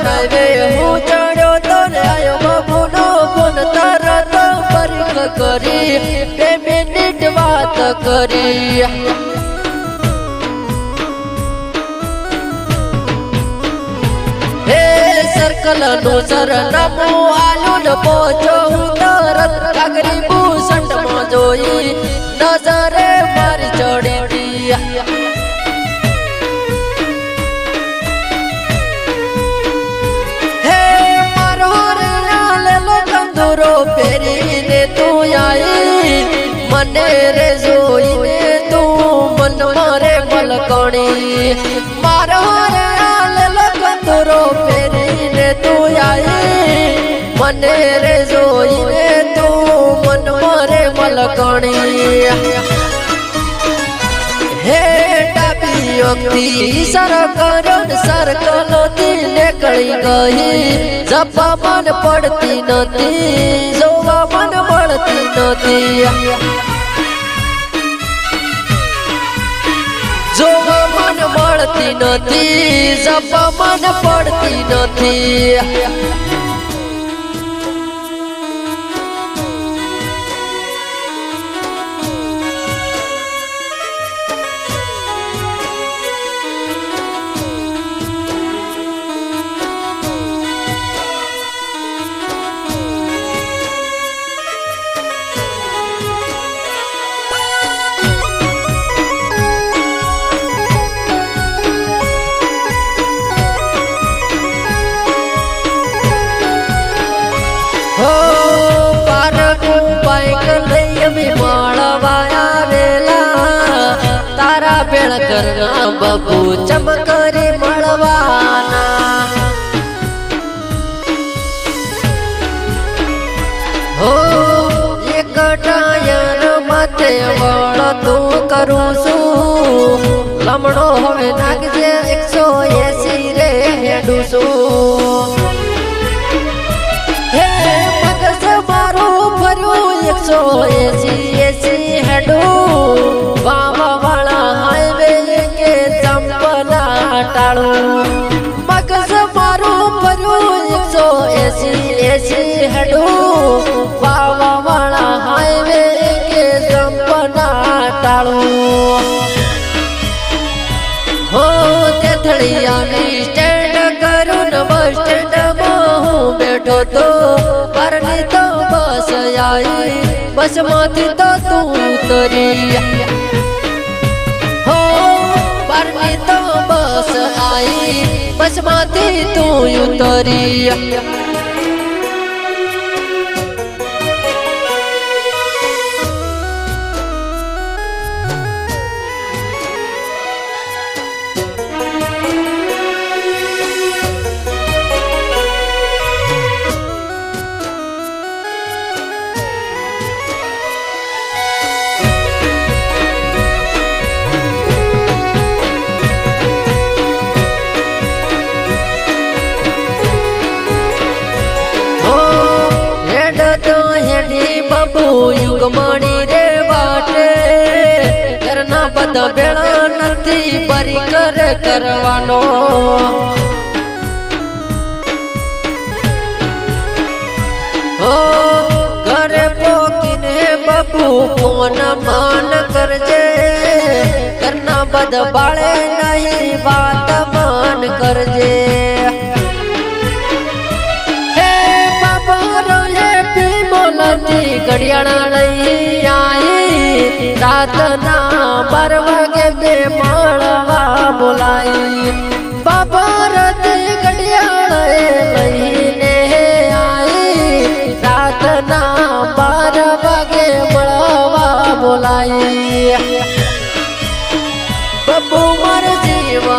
highway हूँ चढ़ो तो आयो बाबू नो फोन तरत परिक करी 2 मिनिट बात करी सर्कल नु सरनामु आलू न पहुंचो तरत कागरी बूसट में जोई नजरे मारी चढ़ी दी हे मारो रे ले लो कंदूरो फेरी ने तू आई मने रे जोई ने तू मन मारे मलकणी मारो रे ले लो कंदूरो फेरी ने तू आई मने रे जोई ने तू मन मारे मलकणी हे डाबी ओक्ती सर्कल थी निकली गई जपा मन पड़ती नती जोवा मन पड़ती नती जोवा मन पड़ती नती जपा मन पड़ती नती हो पारकू बाइक लई में माळवाया वेला तारा बेळ करना बाबू चमकरी मळवाना हो एक टायर माथे वळ तू करू सु लमणो होवे नागजे 180 रे हेडू सु मारो भरू 180 हेडू बाबा वाला हाईवे के चंपना टाळू मगज मारो भरू 180 हेडू बाबा वाला हाईवे के चंपना टाळू हो तेथड़िया स्टैंड करून बस स्टैंड में बैठो तो परनी तो बस आई बस माथी तो तू उतरी हो परनी तो बस आई बस माथी तू उतरी बाबू युगमणी रे बाटे करना बद बेड़ा नथी बरी कर करवानो हो घरे पोकीने बाबू फोन मान करजे करना बद बाळे नहीं बात मान करजे घड़ियाला लई आई रात ना 12 वागे में माळवा बोलाई बाबा रात घड़ियाला लईने आई रात ना 12 वागे माळवा बोलाई बब्बू मर जीवा